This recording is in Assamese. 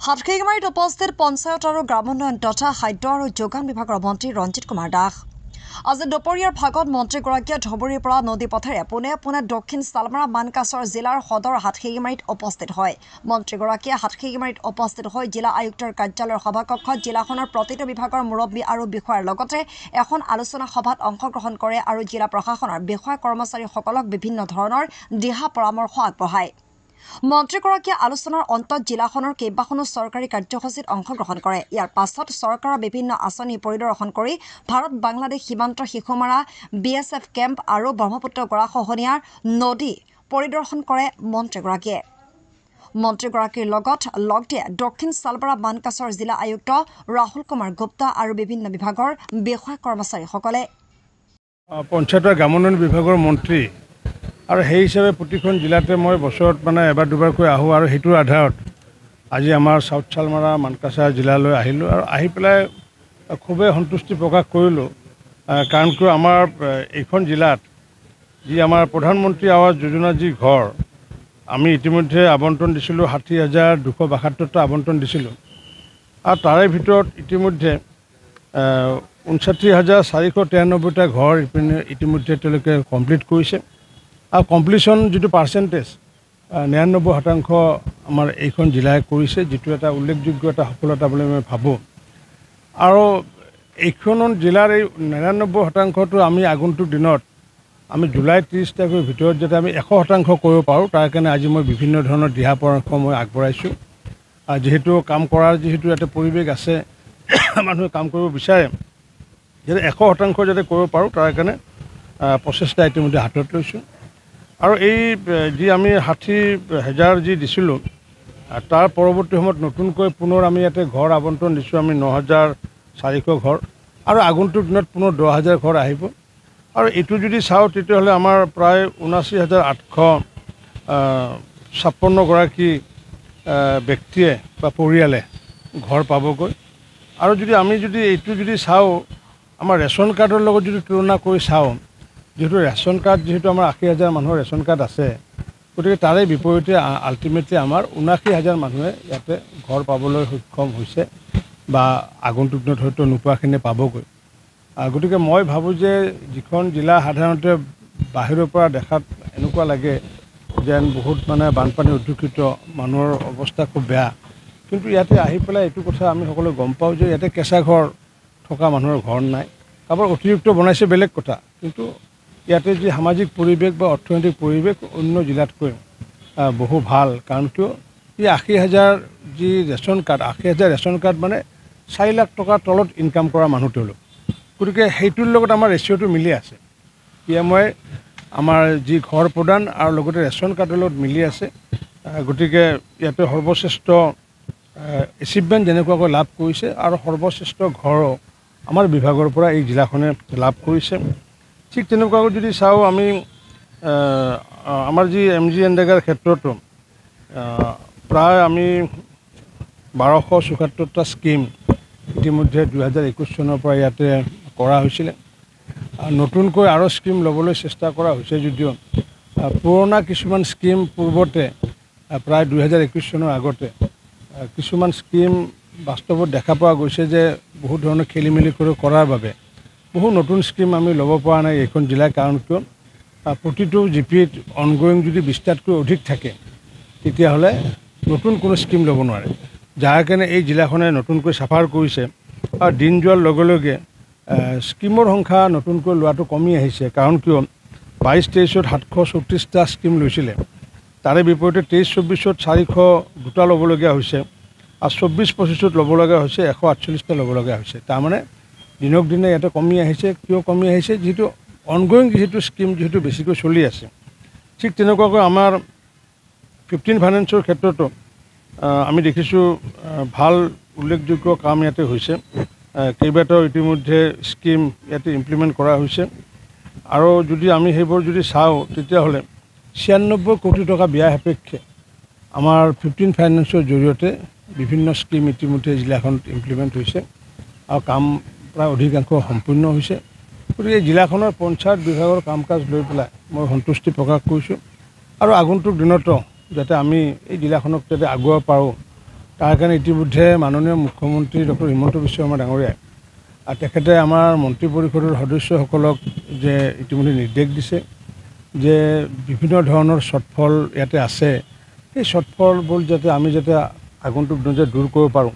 হাটখেঙেমাৰীত উপস্থিত পঞ্চায়ত আৰু গ্ৰামোন্নয়ন তথা খাদ্য আৰু যোগান বিভাগৰ মন্ত্ৰী ৰঞ্জিত কুমাৰ দাস। আজি দুপৰীয়াৰ ভাগত মন্ত্ৰীগৰাকীয়ে ধুবুৰীৰ পৰা নদী পথেৰে পোনে পোনে দক্ষিণ চালমাৰা মানকাছৰ জিলাৰ সদৰ হাটখেঙেমাৰীত উপস্থিত হয়। মন্ত্ৰীগৰাকীয়ে হাটখেঙেমাৰীত উপস্থিত হৈ জিলা আয়ুক্তৰ কাৰ্যালয়ৰ সভাকক্ষত জিলাখনৰ প্ৰতিটো বিভাগৰ মুৰব্বী আৰু বিষয়াৰ লগতে এখন আলোচনা সভাত অংশগ্ৰহণ কৰে আৰু জিলা প্ৰশাসনৰ বিষয়া কৰ্মচাৰীসকলক বিভিন্ন ধৰণৰ দিহা পৰামৰ্শ আগবঢ়ায়। মন্ত্ৰীগৰাকীয়ে আলোচনাৰ অন্তত জিলাখনৰ কেইবাখনো চৰকাৰী কাৰ্যসূচীত অংশগ্ৰহণ কৰে। ইয়াৰ পাছত চৰকাৰৰ বিভিন্ন আঁচনি পৰিদৰ্শন কৰি ভাৰত বাংলাদেশ সীমান্ত শিশুমাৰা BSF কেম্প আৰু ব্ৰহ্মপুত্ৰ গৰাখহনীয়াৰ নদী পৰিদৰ্শন কৰে মন্ত্ৰীগৰাকীয়ে। মন্ত্ৰীগৰাকীৰ লগত লগ দিয়ে দক্ষিণ চালমাৰা মানকাছৰ জিলা আয়ুক্ত ৰাহুল কুমাৰ গুপ্তা আৰু বিভিন্ন বিভাগৰ বিষয়া কৰ্মচাৰীসকলে। পঞ্চায়ত গ্ৰামোন্নয়ন বিভাগৰ মন্ত্ৰী আৰু সেই হিচাপে প্ৰতিখন জিলাতে মই বছৰত এবাৰ দুবাৰকৈ আহোঁ আৰু সেইটোৰ আধাৰত আজি আমাৰ চাউথ চালমাৰা মানকাছাৰ জিলালৈ আহিলোঁ আৰু আহি পেলাই খুবেই সন্তুষ্টি প্ৰকাশ কৰিলোঁ। কাৰণ কিয় আমাৰ এইখন জিলাত যি আমাৰ প্ৰধানমন্ত্ৰী আৱাস যোজনাৰ যি ঘৰ আমি ইতিমধ্যে আবণ্টন দিছিলোঁ 60,272টা আবণ্টন দিছিলোঁ আৰু তাৰে ভিতৰত ইতিমধ্যে 59,493টা ঘৰ ইতিমধ্যে তেওঁলোকে কমপ্লিট কৰিছে আৰু কমপ্লিশ্যন যিটো পাৰ্চেণ্টেজ 99% আমাৰ এইখন জিলাই কৰিছে, যিটো এটা উল্লেখযোগ্য এটা সফলতা বুলি মই ভাবোঁ। আৰু এইখন জিলাৰ এই 99%টো আমি আগন্তুক দিনত আমি জুলাই 30 তাৰিখৰ ভিতৰত যাতে আমি 100% কৰিব পাৰোঁ, তাৰ কাৰণে আজি মই বিভিন্ন ধৰণৰ দিহা পৰামৰ্শ মই আগবঢ়াইছোঁ। যিহেতু কাম কৰাৰ যিহেতু এটা পৰিৱেশ আছে, মানুহে কাম কৰিব বিচাৰে, যাতে 100% যাতে কৰিব পাৰোঁ তাৰ কাৰণে প্ৰচেষ্টা ইতিমধ্যে হাতত লৈছোঁ। আৰু এই যি আমি 60,000 যি দিছিলোঁ তাৰ পৰৱৰ্তী সময়ত নতুনকৈ পুনৰ আমি ইয়াতে ঘৰ আবণ্টন দিছোঁ আমি 9,400 ঘৰ আৰু আগন্তুক দিনত পুনৰ 10,000 ঘৰ আহিব। আৰু এইটো যদি চাওঁ তেতিয়াহ'লে আমাৰ প্ৰায় 79,856 গৰাকী ব্যক্তিয়ে বা পৰিয়ালে ঘৰ পাবগৈ। আৰু আমি যদি এইটো যদি চাওঁ আমাৰ ৰেচন কাৰ্ডৰ লগত যদি তুলনা কৰি চাওঁ, যিহেতু ৰেচন কাৰ্ড যিহেতু আমাৰ 80,000 মানুহৰ ৰেচন কাৰ্ড আছে, গতিকে তাৰে বিপৰীতে আল্টিমেটলি আমাৰ 79,000 মানুহে ইয়াতে ঘৰ পাবলৈ সক্ষম হৈছে বা আগন্তুক দিনত হয়তো নোপোৱাখিনি পাবগৈ। গতিকে মই ভাবোঁ যে যিখন জিলা সাধাৰণতে বাহিৰৰ পৰা দেখাত এনেকুৱা লাগে যেন বহুত বানপানী অধ্যুষিত, মানুহৰ অৱস্থা খুব বেয়া, কিন্তু ইয়াতে আহি পেলাই এইটো কথা আমি সকলোৱে গম পাওঁ যে ইয়াতে কেঁচা ঘৰ থকা মানুহৰ ঘৰ নাই। কাৰোবাৰ অতিৰিক্ত বনাইছে বেলেগ কথা, কিন্তু ইয়াতে যি সামাজিক পৰিৱেশ বা অৰ্থনৈতিক পৰিৱেশ অন্য জিলাতকৈ বহু ভাল। কাৰণ কিয় এই 80,000 যি ration card, 80,000 ration card 4 lakh টকাৰ তলত ইনকাম কৰা মানুহ তেওঁলোক। গতিকে সেইটোৰ লগত আমাৰ ৰেচিঅ'টো মিলি আছে। PMY আমাৰ যি ঘৰ প্ৰদান আৰু লগতে ৰেচন কাৰ্ডৰ লগত মিলি আছে। গতিকে ইয়াতে সৰ্বশ্ৰেষ্ঠ এচিভমেণ্ট যেনেকুৱাকৈ লাভ কৰিছে আৰু সৰ্বশ্ৰেষ্ঠ ঘৰো আমাৰ বিভাগৰ পৰা এই জিলাখনে লাভ কৰিছে। ঠিক তেনেকুৱাকৈ যদি চাওঁ আমি আমাৰ যি MGNREGAৰ ক্ষেত্ৰতো প্ৰায় আমি 1274টা স্কিম ইতিমধ্যে 2021 চনৰ পৰা ইয়াতে কৰা হৈছিলে। নতুনকৈ আৰু স্কিম ল'বলৈ চেষ্টা কৰা হৈছে যদিও পুৰণা কিছুমান স্কিম পূৰ্বতে প্ৰায় 2021 চনৰ আগতে কিছুমান স্কিম বাস্তৱত দেখা পোৱা গৈছে যে বহুত ধৰণৰ খেলি মেলি কৰাৰ বাবে বহু নতুন স্কিম আমি ল'ব পৰা নাই এইখন জিলাৰ। কাৰণ কিয় প্ৰতিটো GPত অনগয়িং যদি 20টাতকৈ অধিক থাকে তেতিয়াহ'লে নতুন কোনো স্কিম ল'ব নোৱাৰে, যাৰ কাৰণে এই জিলাখনে নতুনকৈ চাফাৰ কৰিছে আৰু দিন যোৱাৰ লগে লগে স্কিমৰ সংখ্যা নতুনকৈ লোৱাটো কমি আহিছে। কাৰণ কিয় 22-23ত 734টা স্কিম লৈছিলে, তাৰে বিপৰীতে 23-24ত 402টা ল'বলগীয়া হৈছে আৰু 24-25ত ল'ব লগা হৈছে 148টা ল'ব লগা হৈছে। তাৰমানে দিনক দিনে ইয়াতে কমি আহিছে। কিয় কমি আহিছে? যিহেতু অনগয়িং যিহেতু স্কিম যিহেতু বেছিকৈ চলি আছে। ঠিক তেনেকুৱাকৈ আমাৰ 15 ফাইনেন্সৰ ক্ষেত্ৰতো আমি দেখিছোঁ ভাল উল্লেখযোগ্য কাম ইয়াতে হৈছে। কেইবাটাও ইতিমধ্যে স্কিম ইয়াতে ইমপ্লিমেণ্ট কৰা হৈছে আৰু যদি আমি সেইবোৰ যদি চাওঁ তেতিয়াহ'লে 96 কোটি টকা ব্যয় সাপেক্ষে আমাৰ 15 ফাইনেন্সৰ জৰিয়তে বিভিন্ন স্কিম ইতিমধ্যে জিলাখনত ইমপ্লিমেণ্ট হৈছে আৰু কাম প্ৰায় অধিকাংশ সম্পূৰ্ণ হৈছে। গতিকে জিলাখনৰ পঞ্চায়ত বিভাগৰ কাম কাজ লৈ পেলাই মই সন্তুষ্টি প্ৰকাশ কৰিছোঁ আৰু আগন্তুক দিনতো যাতে আমি এই জিলাখনক যাতে আগুৱাব পাৰোঁ তাৰ কাৰণে ইতিমধ্যে মাননীয় মুখ্যমন্ত্ৰী ডক্টৰ হিমন্ত বিশ্ব শৰ্মা ডাঙৰীয়াই তেখেতে আমাৰ মন্ত্ৰী পৰিষদৰ সদস্যসকলক যে ইতিমধ্যে নিৰ্দেশ দিছে যে বিভিন্ন ধৰণৰ শ্বৰ্টফল ইয়াতে আছে, সেই শ্বৰ্টফলবোৰ যাতে আমি আগন্তুক দিনত দূৰ কৰিব পাৰোঁ